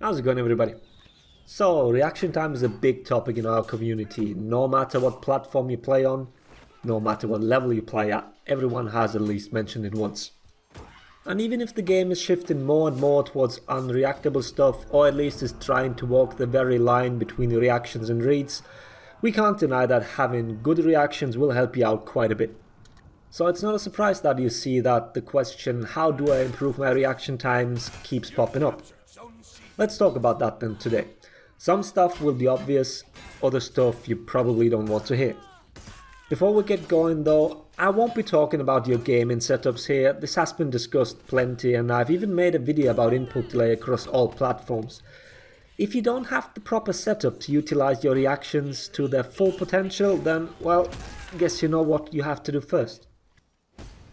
How's it going, everybody? So, reaction time is a big topic in our community. No matter what platform you play on, no matter what level you play at, everyone has at least mentioned it once. And even if the game is shifting more and more towards unreactable stuff, or at least is trying to walk the very line between reactions and reads, we can't deny that having good reactions will help you out quite a bit. So it's not a surprise that you see that the question, how do I improve my reaction times, keeps popping up. Let's talk about that then today. Some stuff will be obvious, other stuff you probably don't want to hear. Before we get going though, I won't be talking about your gaming setups here. This has been discussed plenty, and I've even made a video about input delay across all platforms. If you don't have the proper setup to utilize your reactions to their full potential, then, well, guess you know what you have to do first.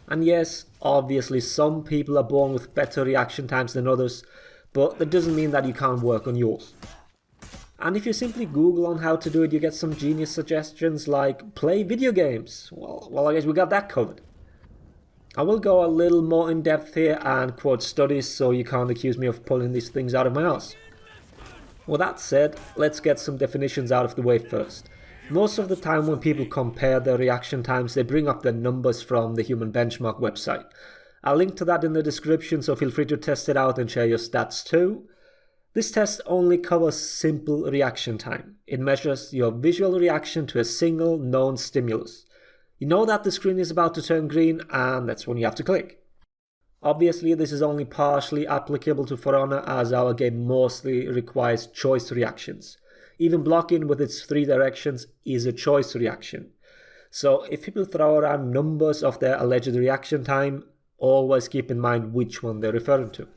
And yes, obviously some people are born with better reaction times than others, but that doesn't mean that you can't work on yours. And if you simply Google on how to do it, you get some genius suggestions like play video games. Well, I guess we got that covered. I will go a little more in depth here and quote studies, so you can't accuse me of pulling these things out of my ass. With that said, let's get some definitions out of the way first. Most of the time when people compare their reaction times, they bring up the numbers from the Human Benchmark website. I'll link to that in the description, so feel free to test it out and share your stats too. This test only covers simple reaction time. It measures your visual reaction to a single known stimulus. You know that the screen is about to turn green, and that's when you have to click. Obviously, this is only partially applicable to For Honor, as our game mostly requires choice reactions. Even blocking with its 3 directions is a choice reaction. So if people throw around numbers of their alleged reaction time, always keep in mind which one they're referring to.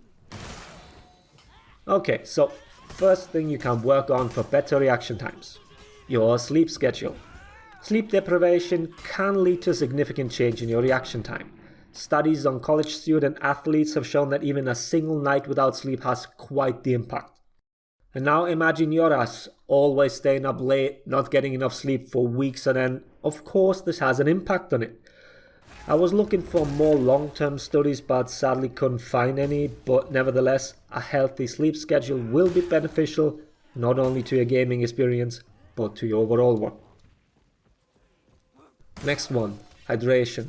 Okay, so first thing you can work on for better reaction times: your sleep schedule. Sleep deprivation can lead to a significant change in your reaction time. Studies on college student athletes have shown that even a single night without sleep has quite the impact. And now imagine your ass always staying up late, not getting enough sleep for weeks, and then of course this has an impact on it. I was looking for more long-term studies, but sadly couldn't find any, but nevertheless, a healthy sleep schedule will be beneficial not only to your gaming experience, but to your overall one. Next one, hydration.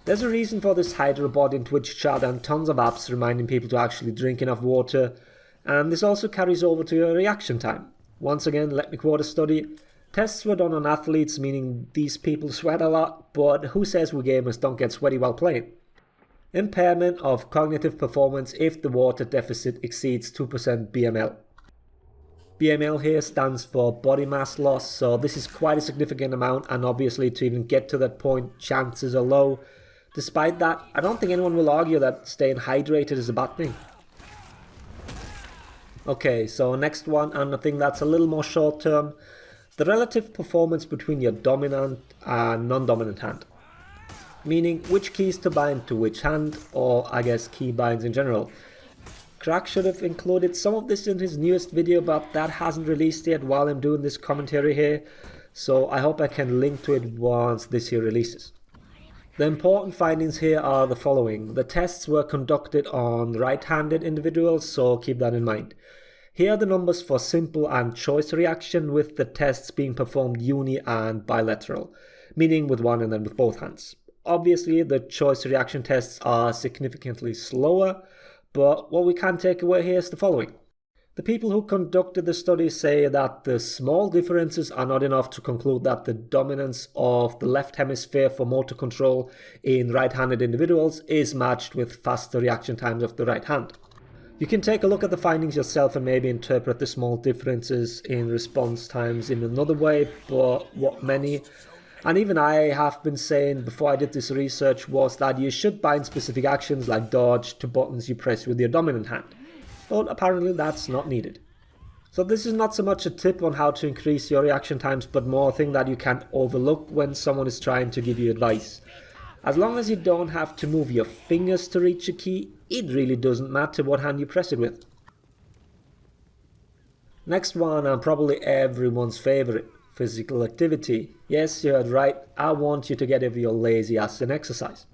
There's a reason for this HydroBot in Twitch chat and tons of apps reminding people to actually drink enough water, and this also carries over to your reaction time. Once again, let me quote a study. Tests were done on athletes, meaning these people sweat a lot, but who says we gamers don't get sweaty while playing? Impairment of cognitive performance if the water deficit exceeds 2% BML. BML here stands for body mass loss, so this is quite a significant amount, and obviously to even get to that point, chances are low. Despite that, I don't think anyone will argue that staying hydrated is a bad thing. Okay, so next one, and I think that's a little more short term. The relative performance between your dominant and non-dominant hand. Meaning which keys to bind to which hand, or I guess key binds in general. Crack should have included some of this in his newest video, but that hasn't released yet while I'm doing this commentary here, so I hope I can link to it once this here releases. The important findings here are the following. The tests were conducted on right-handed individuals, so keep that in mind. Here are the numbers for simple and choice reaction, with the tests being performed uni and bilateral, meaning with one and then with both hands. Obviously, the choice reaction tests are significantly slower, but what we can take away here is the following. The people who conducted the study say that the small differences are not enough to conclude that the dominance of the left hemisphere for motor control in right-handed individuals is matched with faster reaction times of the right hand. You can take a look at the findings yourself and maybe interpret the small differences in response times in another way, but what many, and even I have been saying before I did this research, was that you should bind specific actions like dodge to buttons you press with your dominant hand. But apparently that's not needed. So this is not so much a tip on how to increase your reaction times, but more a thing that you can overlook when someone is trying to give you advice. As long as you don't have to move your fingers to reach a key, it really doesn't matter what hand you press it with. Next one, and probably everyone's favorite, physical activity. Yes, you heard right, I want you to get over your lazy ass in exercise.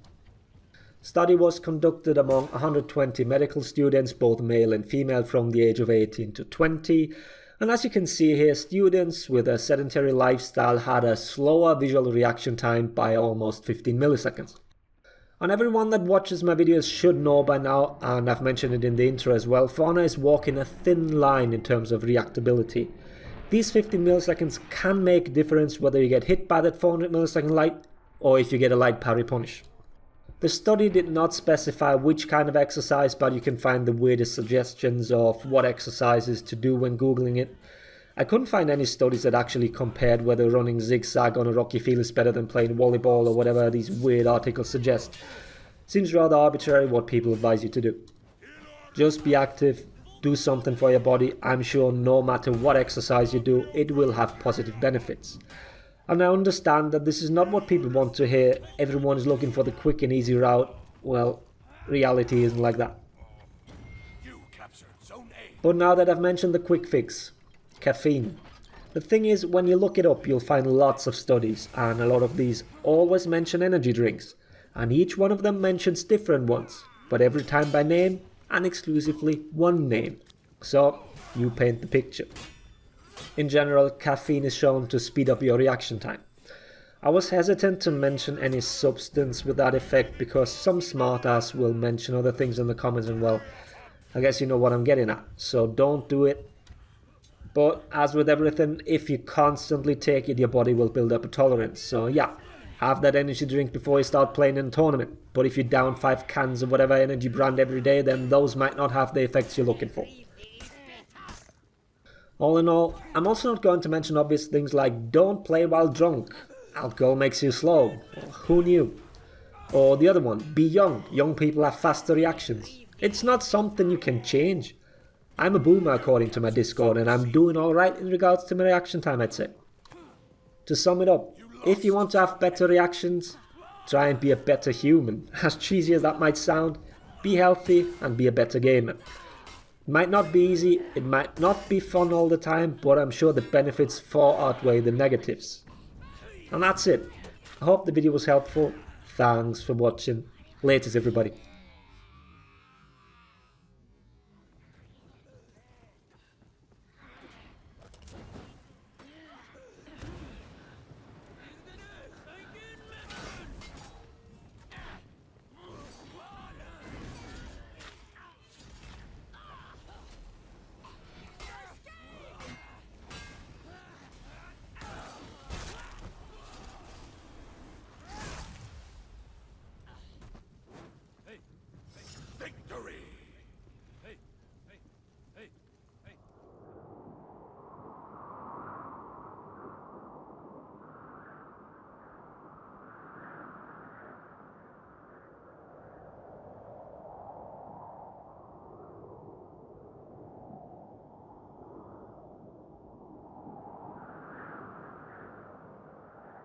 Study was conducted among 120 medical students, both male and female, from the age of 18 to 20. And as you can see here, students with a sedentary lifestyle had a slower visual reaction time by almost 15 milliseconds. And everyone that watches my videos should know by now, and I've mentioned it in the intro as well, fauna is walking a thin line in terms of reactability. These 15 milliseconds can make a difference whether you get hit by that 400 millisecond light or if you get a light parry punish. The study did not specify which kind of exercise, but you can find the weirdest suggestions of what exercises to do when googling it. I couldn't find any studies that actually compared whether running zigzag on a rocky field is better than playing volleyball or whatever these weird articles suggest. Seems rather arbitrary what people advise you to do. Just be active, do something for your body. I'm sure no matter what exercise you do, it will have positive benefits. And I understand that this is not what people want to hear. Everyone is looking for the quick and easy route. Well, reality isn't like that. But now that I've mentioned the quick fix, caffeine. The thing is, when you look it up, you'll find lots of studies, and a lot of these always mention energy drinks. And each one of them mentions different ones, but every time by name and exclusively one name. So, you paint the picture. In general, caffeine is shown to speed up your reaction time. I was hesitant to mention any substance with that effect because some smartass will mention other things in the comments, and well, I guess you know what I'm getting at, so don't do it. But as with everything, if you constantly take it, your body will build up a tolerance. So yeah, have that energy drink before you start playing in a tournament. But if you down 5 cans of whatever energy brand every day, then those might not have the effects you're looking for. All in all, I'm also not going to mention obvious things like don't play while drunk, alcohol makes you slow, well, who knew? Or the other one, be young, young people have faster reactions. It's not something you can change. I'm a boomer according to my Discord, and I'm doing alright in regards to my reaction time, I'd say. To sum it up, if you want to have better reactions, try and be a better human. As cheesy as that might sound, be healthy and be a better gamer. It might not be easy, it might not be fun all the time, but I'm sure the benefits far outweigh the negatives. And that's it. I hope the video was helpful. Thanks for watching. Laters everybody.